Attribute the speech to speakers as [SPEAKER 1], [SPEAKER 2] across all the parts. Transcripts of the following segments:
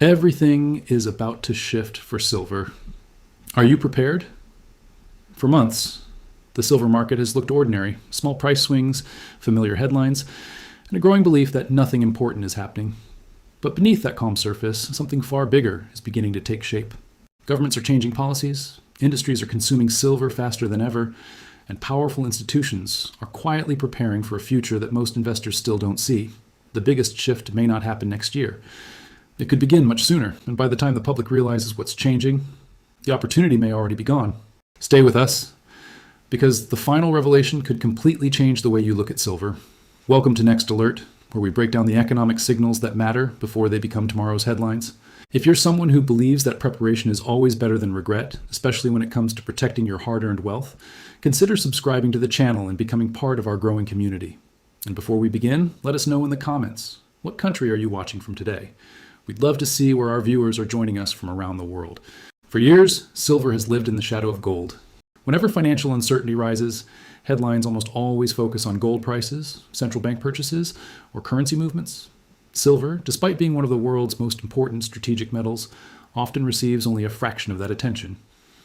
[SPEAKER 1] Everything is about to shift for silver. Are you prepared? For months, the silver market has looked ordinary. Small price swings, familiar headlines, and a growing belief that nothing important is happening. But beneath that calm surface, something far bigger is beginning to take shape. Governments are changing policies, industries are consuming silver faster than ever, and powerful institutions are quietly preparing for a future that most investors still don't see. The biggest shift may not happen next year. It could begin much sooner, and by the time the public realizes what's changing, the opportunity may already be gone. Stay with us, because the final revelation could completely change the way you look at silver. Welcome to Next Alert, where we break down the economic signals that matter before they become tomorrow's headlines. If you're someone who believes that preparation is always better than regret, especially when it comes to protecting your hard-earned wealth, consider subscribing to the channel and becoming part of our growing community. And before we begin, let us know in the comments, what country are you watching from today? We'd love to see where our viewers are joining us from around the world. For years, silver has lived in the shadow of gold. Whenever financial uncertainty rises, headlines almost always focus on gold prices, central bank purchases, or currency movements. Silver, despite being one of the world's most important strategic metals, often receives only a fraction of that attention.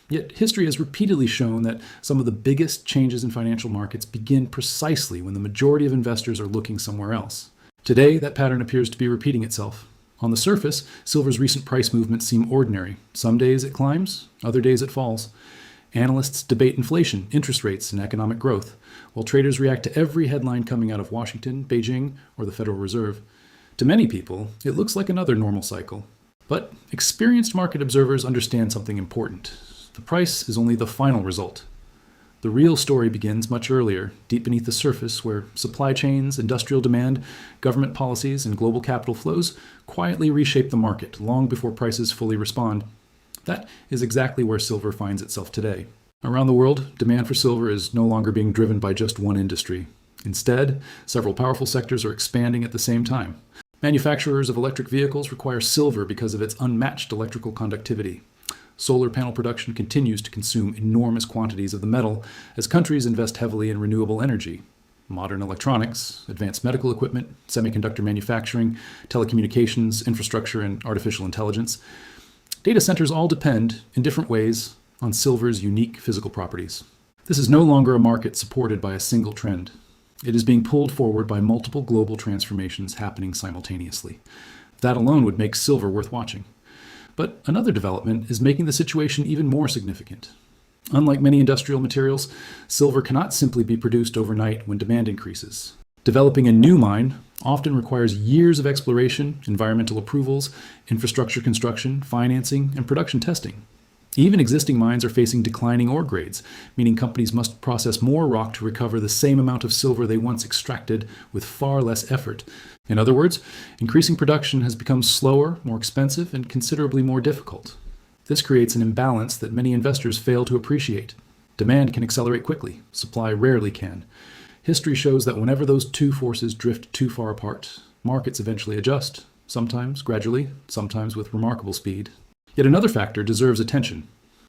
[SPEAKER 1] Yet history has repeatedly shown that some of the biggest changes in financial markets begin precisely when the majority of investors are looking somewhere else. Today, that pattern appears to be repeating itself. On the surface, silver's recent price movements seem ordinary. Some days it climbs, other days it falls. Analysts debate inflation, interest rates, and economic growth, while traders react to every headline coming out of Washington, Beijing, or the Federal Reserve. To many people, it looks like another normal cycle. But experienced market observers understand something important. The price is only the final result. The real story begins much earlier, deep beneath the surface, where supply chains, industrial demand, government policies, and global capital flows quietly reshape the market long before prices fully respond. That is exactly where silver finds itself today. Around the world, demand for silver is no longer being driven by just one industry. Instead, several powerful sectors are expanding at the same time. Manufacturers of electric vehicles require silver because of its unmatched electrical conductivity. Solar panel production continues to consume enormous quantities of the metal as countries invest heavily in renewable energy. Modern electronics, advanced medical equipment, semiconductor manufacturing, telecommunications, infrastructure, and artificial intelligence. Data centers all depend, in different ways, on silver's unique physical properties. This is no longer a market supported by a single trend. It is being pulled forward by multiple global transformations happening simultaneously. That alone would make silver worth watching. But another development is making the situation even more significant. Unlike many industrial materials, silver cannot simply be produced overnight when demand increases. Developing a new mine often requires years of exploration, environmental approvals, infrastructure construction, financing, and production testing. Even existing mines are facing declining ore grades, meaning companies must process more rock to recover the same amount of silver they once extracted with far less effort. In other words, increasing production has become slower, more expensive, and considerably more difficult. This creates an imbalance that many investors fail to appreciate. Demand can accelerate quickly, supply rarely can. History shows that whenever those two forces drift too far apart, markets eventually adjust, sometimes gradually, sometimes with remarkable speed. Yet another factor deserves attention.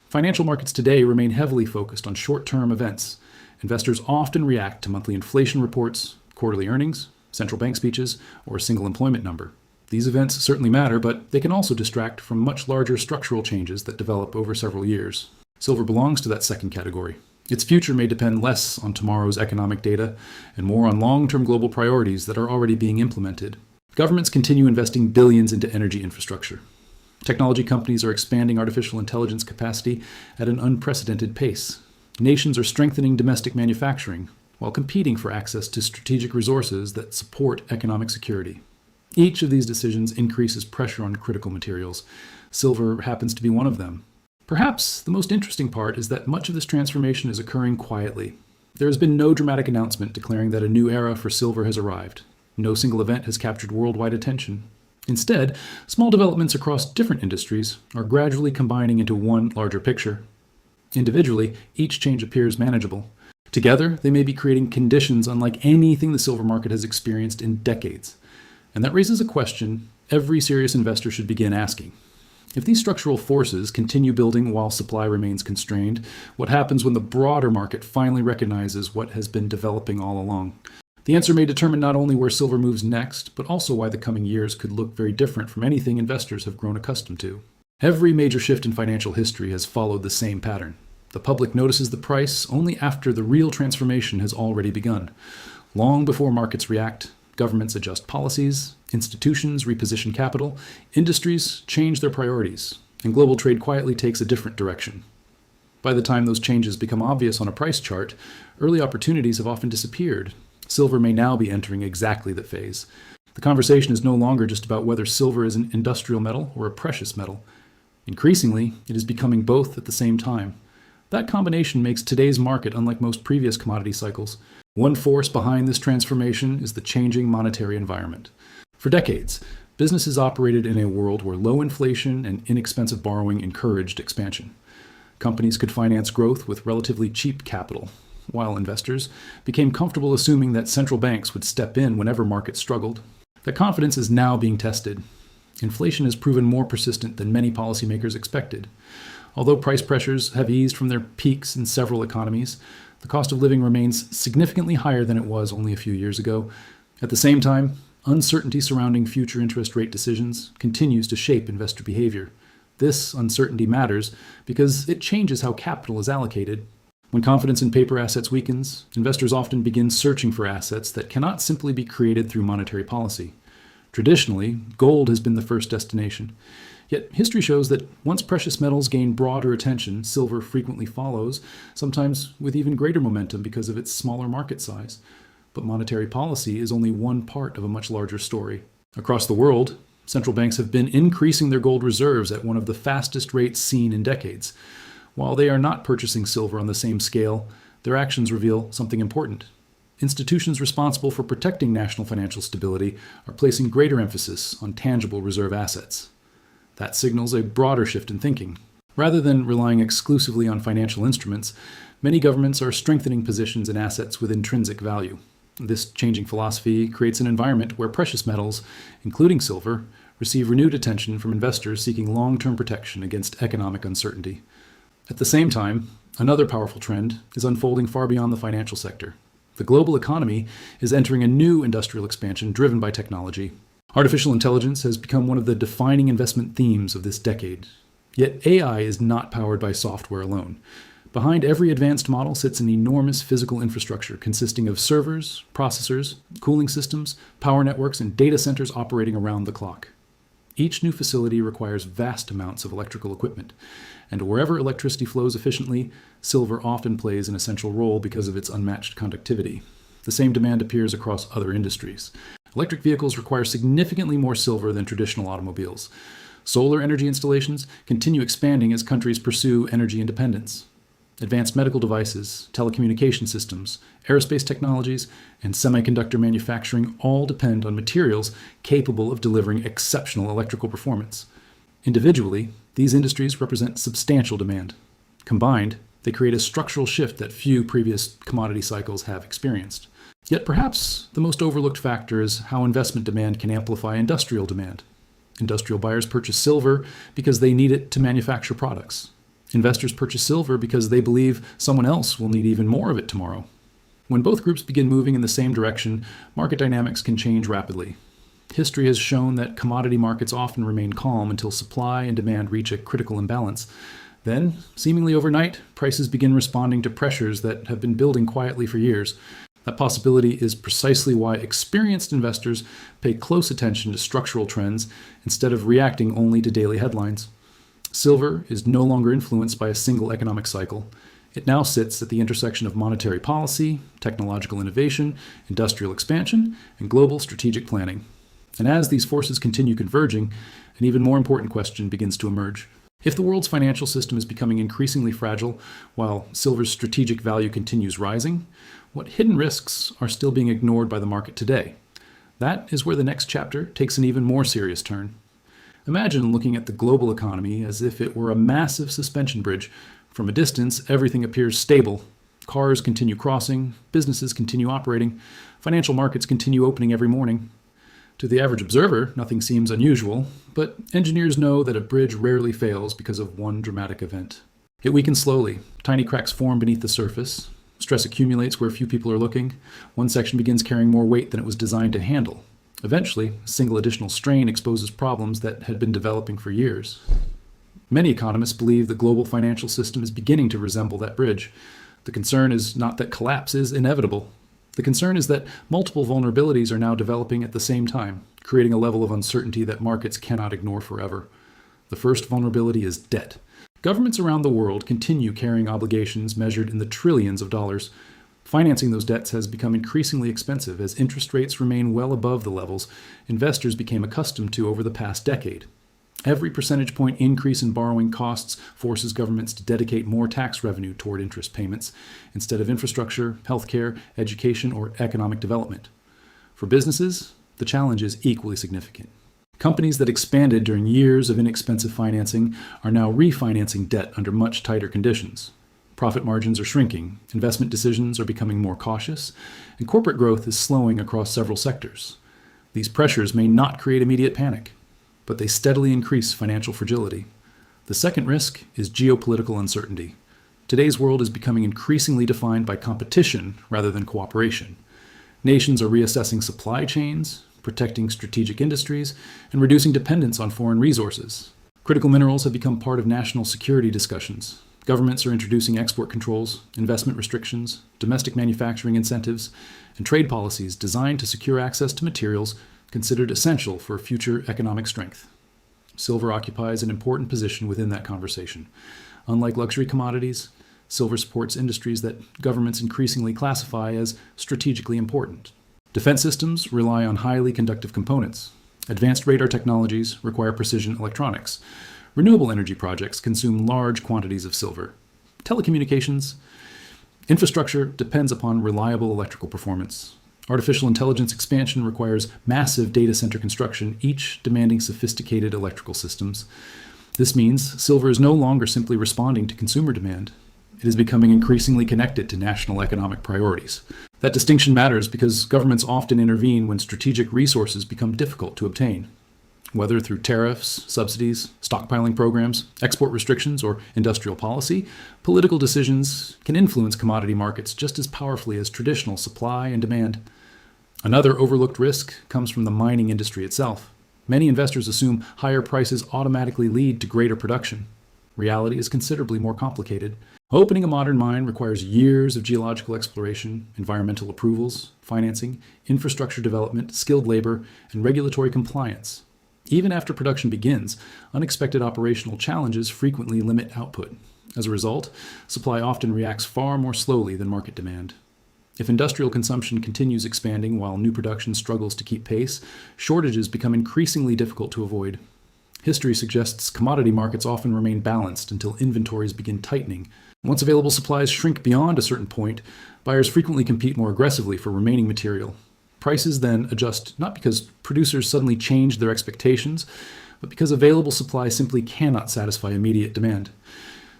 [SPEAKER 1] Financial markets today remain heavily focused on short-term events. Investors often react to monthly inflation reports, quarterly earnings, central bank speeches, or a single employment number. These events certainly matter, but they can also distract from much larger structural changes that develop over several years. Silver belongs to that second category. Its future may depend less on tomorrow's economic data and more on long-term global priorities that are already being implemented. Governments continue investing billions into energy infrastructure. Technology companies are expanding artificial intelligence capacity at an unprecedented pace. Nations are strengthening domestic manufacturing while competing for access to strategic resources that support economic security. Each of these decisions increases pressure on critical materials. Silver happens to be one of them. Perhaps the most interesting part is that much of this transformation is occurring quietly. There has been no dramatic announcement declaring that a new era for silver has arrived. No single event has captured worldwide attention. Instead, small developments across different industries are gradually combining into one larger picture. Individually, each change appears manageable. Together, they may be creating conditions unlike anything the silver market has experienced in decades. And that raises a question every serious investor should begin asking. If these structural forces continue building while supply remains constrained, what happens when the broader market finally recognizes what has been developing all along? The answer may determine not only where silver moves next, but also why the coming years could look very different from anything investors have grown accustomed to. Every major shift in financial history has followed the same pattern. The public notices the price only after the real transformation has already begun. Long before markets react, governments adjust policies, institutions reposition capital, industries change their priorities, and global trade quietly takes a different direction. By the time those changes become obvious on a price chart, early opportunities have often disappeared. Silver may now be entering exactly that phase. The conversation is no longer just about whether silver is an industrial metal or a precious metal. Increasingly, it is becoming both at the same time. That combination makes today's market unlike most previous commodity cycles. One force behind this transformation is the changing monetary environment. For decades, businesses operated in a world where low inflation and inexpensive borrowing encouraged expansion. Companies could finance growth with relatively cheap capital, while investors became comfortable assuming that central banks would step in whenever markets struggled. That confidence is now being tested. Inflation has proven more persistent than many policymakers expected. Although price pressures have eased from their peaks in several economies, the cost of living remains significantly higher than it was only a few years ago. At the same time, uncertainty surrounding future interest rate decisions continues to shape investor behavior. This uncertainty matters because it changes how capital is allocated. When confidence in paper assets weakens, investors often begin searching for assets that cannot simply be created through monetary policy. Traditionally, gold has been the first destination. Yet history shows that once precious metals gain broader attention, silver frequently follows, sometimes with even greater momentum because of its smaller market size. But monetary policy is only one part of a much larger story. Across the world, central banks have been increasing their gold reserves at one of the fastest rates seen in decades. While they are not purchasing silver on the same scale, their actions reveal something important. Institutions responsible for protecting national financial stability are placing greater emphasis on tangible reserve assets. That signals a broader shift in thinking. Rather than relying exclusively on financial instruments, many governments are strengthening positions in assets with intrinsic value. This changing philosophy creates an environment where precious metals, including silver, receive renewed attention from investors seeking long-term protection against economic uncertainty. At the same time, another powerful trend is unfolding far beyond the financial sector. The global economy is entering a new industrial expansion driven by technology. Artificial intelligence has become one of the defining investment themes of this decade. Yet AI is not powered by software alone. Behind every advanced model sits an enormous physical infrastructure consisting of servers, processors, cooling systems, power networks, and data centers operating around the clock. Each new facility requires vast amounts of electrical equipment, and wherever electricity flows efficiently, silver often plays an essential role because of its unmatched conductivity. The same demand appears across other industries. Electric vehicles require significantly more silver than traditional automobiles. Solar energy installations continue expanding as countries pursue energy independence. Advanced medical devices, telecommunication systems, aerospace technologies, and semiconductor manufacturing all depend on materials capable of delivering exceptional electrical performance. Individually, these industries represent substantial demand. Combined, they create a structural shift that few previous commodity cycles have experienced. Yet perhaps the most overlooked factor is how investment demand can amplify industrial demand. Industrial buyers purchase silver because they need it to manufacture products. Investors purchase silver because they believe someone else will need even more of it tomorrow. When both groups begin moving in the same direction, market dynamics can change rapidly. History has shown that commodity markets often remain calm until supply and demand reach a critical imbalance. Then, seemingly overnight, prices begin responding to pressures that have been building quietly for years. That possibility is precisely why experienced investors pay close attention to structural trends instead of reacting only to daily headlines. Silver is no longer influenced by a single economic cycle. It now sits at the intersection of monetary policy, technological innovation, industrial expansion, and global strategic planning. And as these forces continue converging, an even more important question begins to emerge. If the world's financial system is becoming increasingly fragile, while silver's strategic value continues rising, what hidden risks are still being ignored by the market today? That is where the next chapter takes an even more serious turn. Imagine looking at the global economy as if it were a massive suspension bridge. From a distance, everything appears stable. Cars continue crossing, businesses continue operating, financial markets continue opening every morning. To the average observer, nothing seems unusual, but engineers know that a bridge rarely fails because of one dramatic event. It weakens slowly, tiny cracks form beneath the surface, Stress accumulates where few people are looking. One section begins carrying more weight than it was designed to handle. Eventually, a single additional strain exposes problems that had been developing for years. Many economists believe the global financial system is beginning to resemble that bridge. The concern is not that collapse is inevitable. The concern is that multiple vulnerabilities are now developing at the same time, creating a level of uncertainty that markets cannot ignore forever. The first vulnerability is debt. Governments around the world continue carrying obligations measured in the trillions of dollars. Financing those debts has become increasingly expensive as interest rates remain well above the levels investors became accustomed to over the past decade. Every percentage point increase in borrowing costs forces governments to dedicate more tax revenue toward interest payments instead of infrastructure, healthcare, education, or economic development. For businesses, the challenge is equally significant. Companies that expanded during years of inexpensive financing are now refinancing debt under much tighter conditions. Profit margins are shrinking, investment decisions are becoming more cautious, and corporate growth is slowing across several sectors. These pressures may not create immediate panic, but they steadily increase financial fragility. The second risk is geopolitical uncertainty. Today's world is becoming increasingly defined by competition rather than cooperation. Nations are reassessing supply chains, protecting strategic industries, and reducing dependence on foreign resources. Critical minerals have become part of national security discussions. Governments are introducing export controls, investment restrictions, domestic manufacturing incentives, and trade policies designed to secure access to materials considered essential for future economic strength. Silver occupies an important position within that conversation. Unlike luxury commodities, silver supports industries that governments increasingly classify as strategically important. Defense systems rely on highly conductive components. Advanced radar technologies require precision electronics. Renewable energy projects consume large quantities of silver. Telecommunications infrastructure depends upon reliable electrical performance. Artificial intelligence expansion requires massive data center construction, each demanding sophisticated electrical systems. This means silver is no longer simply responding to consumer demand. It is becoming increasingly connected to national economic priorities. That distinction matters because governments often intervene when strategic resources become difficult to obtain. Whether through tariffs, subsidies, stockpiling programs, export restrictions, or industrial policy, political decisions can influence commodity markets just as powerfully as traditional supply and demand. Another overlooked risk comes from the mining industry itself. Many investors assume higher prices automatically lead to greater production. Reality is considerably more complicated. Opening a modern mine requires years of geological exploration, environmental approvals, financing, infrastructure development, skilled labor, and regulatory compliance. Even after production begins, unexpected operational challenges frequently limit output. As a result, supply often reacts far more slowly than market demand. If industrial consumption continues expanding while new production struggles to keep pace, shortages become increasingly difficult to avoid. History suggests commodity markets often remain balanced until inventories begin tightening. Once available supplies shrink beyond a certain point, buyers frequently compete more aggressively for remaining material. Prices then adjust not because producers suddenly change their expectations, but because available supply simply cannot satisfy immediate demand.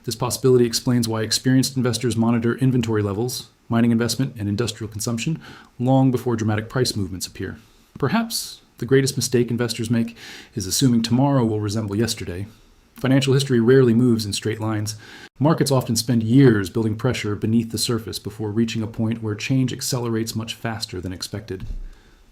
[SPEAKER 1] This possibility explains why experienced investors monitor inventory levels, mining investment, and industrial consumption long before dramatic price movements appear. Perhaps the greatest mistake investors make is assuming tomorrow will resemble yesterday. Financial history rarely moves in straight lines. Markets often spend years building pressure beneath the surface before reaching a point where change accelerates much faster than expected.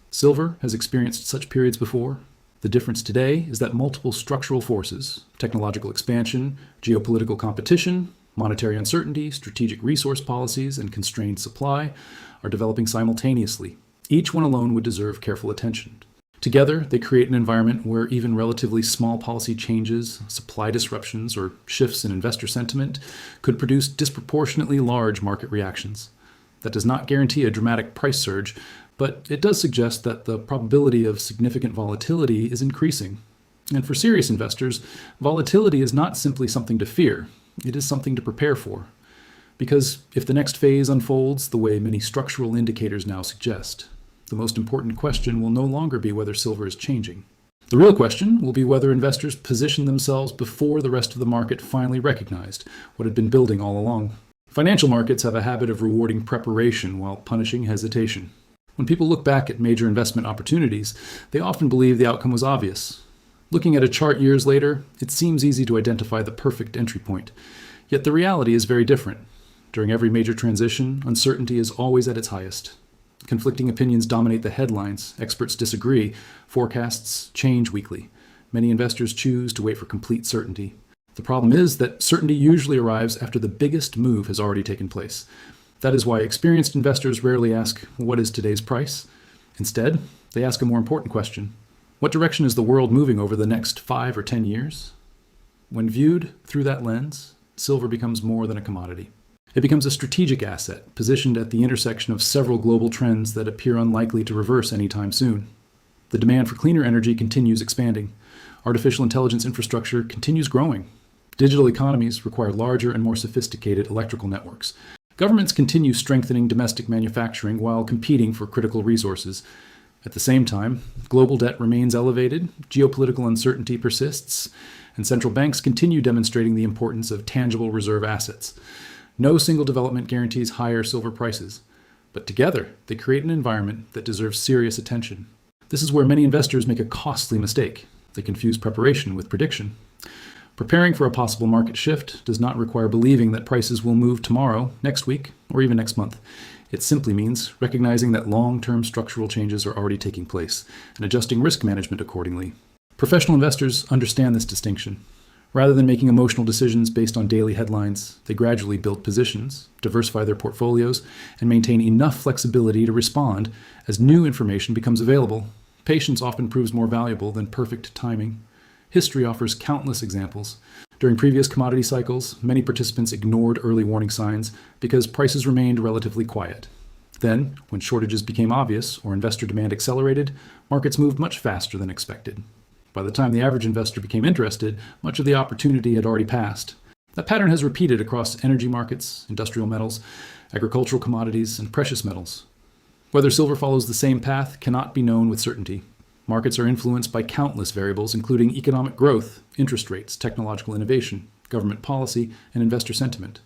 [SPEAKER 1] Silver has experienced such periods before. The difference today is that multiple structural forces, technological expansion, geopolitical competition, monetary uncertainty, strategic resource policies, and constrained supply, are developing simultaneously. Each one alone would deserve careful attention. Together, they create an environment where even relatively small policy changes, supply disruptions, or shifts in investor sentiment could produce disproportionately large market reactions. That does not guarantee a dramatic price surge, but it does suggest that the probability of significant volatility is increasing. And for serious investors, volatility is not simply something to fear, it is something to prepare for. Because if the next phase unfolds the way many structural indicators now suggest, the most important question will no longer be whether silver is changing. The real question will be whether investors position themselves before the rest of the market finally recognized what had been building all along. Financial markets have a habit of rewarding preparation while punishing hesitation. When people look back at major investment opportunities, they often believe the outcome was obvious. Looking at a chart years later, it seems easy to identify the perfect entry point. Yet the reality is very different. During every major transition, uncertainty is always at its highest. Conflicting opinions dominate the headlines, experts disagree, forecasts change weekly. Many investors choose to wait for complete certainty. The problem is that certainty usually arrives after the biggest move has already taken place. That is why experienced investors rarely ask, "What is today's price?" Instead, they ask a more important question: what direction is the world moving over the next 5 or 10 years? When viewed through that lens, silver becomes more than a commodity. It becomes a strategic asset, positioned at the intersection of several global trends that appear unlikely to reverse anytime soon. The demand for cleaner energy continues expanding. Artificial intelligence infrastructure continues growing. Digital economies require larger and more sophisticated electrical networks. Governments continue strengthening domestic manufacturing while competing for critical resources. At the same time, global debt remains elevated, geopolitical uncertainty persists, and central banks continue demonstrating the importance of tangible reserve assets. No single development guarantees higher silver prices, but together they create an environment that deserves serious attention. This is where many investors make a costly mistake. They confuse preparation with prediction. Preparing for a possible market shift does not require believing that prices will move tomorrow, next week, or even next month. It simply means recognizing that long-term structural changes are already taking place and adjusting risk management accordingly. Professional investors understand this distinction. Rather than making emotional decisions based on daily headlines, they gradually build positions, diversify their portfolios, and maintain enough flexibility to respond as new information becomes available. Patience often proves more valuable than perfect timing. History offers countless examples. During previous commodity cycles, many participants ignored early warning signs because prices remained relatively quiet. Then, when shortages became obvious or investor demand accelerated, markets moved much faster than expected. By the time the average investor became interested, much of the opportunity had already passed. That pattern has repeated across energy markets, industrial metals, agricultural commodities, and precious metals. Whether silver follows the same path cannot be known with certainty. Markets are influenced by countless variables, including economic growth, interest rates, technological innovation, government policy, and investor sentiment.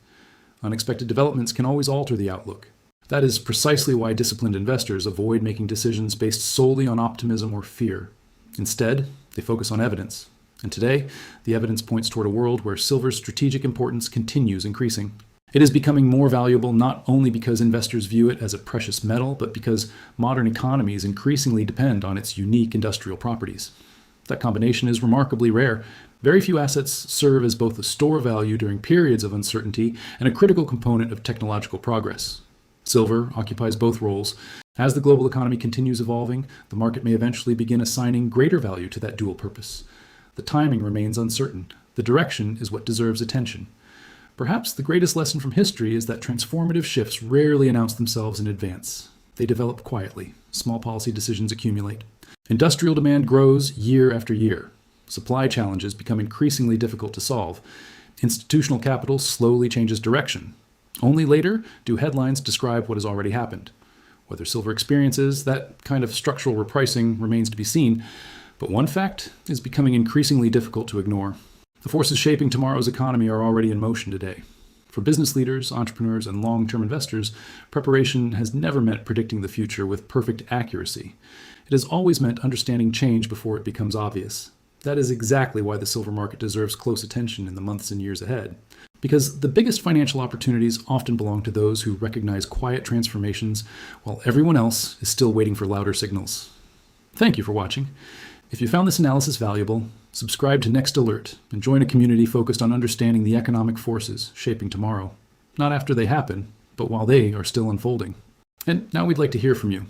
[SPEAKER 1] Unexpected developments can always alter the outlook. That is precisely why disciplined investors avoid making decisions based solely on optimism or fear. Instead, they focus on evidence. And today, the evidence points toward a world where silver's strategic importance continues increasing. It is becoming more valuable not only because investors view it as a precious metal, but because modern economies increasingly depend on its unique industrial properties. That combination is remarkably rare. Very few assets serve as both a store of value during periods of uncertainty and a critical component of technological progress. Silver occupies both roles. As the global economy continues evolving, the market may eventually begin assigning greater value to that dual purpose. The timing remains uncertain. The direction is what deserves attention. Perhaps the greatest lesson from history is that transformative shifts rarely announce themselves in advance. They develop quietly. Small policy decisions accumulate. Industrial demand grows year after year. Supply challenges become increasingly difficult to solve. Institutional capital slowly changes direction. Only later do headlines describe what has already happened. Whether silver experiences that kind of structural repricing remains to be seen, but one fact is becoming increasingly difficult to ignore. The forces shaping tomorrow's economy are already in motion today. For business leaders, entrepreneurs, and long-term investors, preparation has never meant predicting the future with perfect accuracy. It has always meant understanding change before it becomes obvious. That is exactly why the silver market deserves close attention in the months and years ahead. Because the biggest financial opportunities often belong to those who recognize quiet transformations while everyone else is still waiting for louder signals. Thank you for watching. If you found this analysis valuable, subscribe to Next Alert and join a community focused on understanding the economic forces shaping tomorrow. Not after they happen, but while they are still unfolding. And now we'd like to hear from you.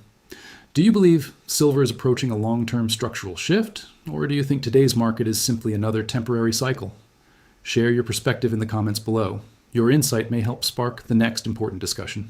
[SPEAKER 1] Do you believe silver is approaching a long-term structural shift, or do you think today's market is simply another temporary cycle? Share your perspective in the comments below. Your insight may help spark the next important discussion.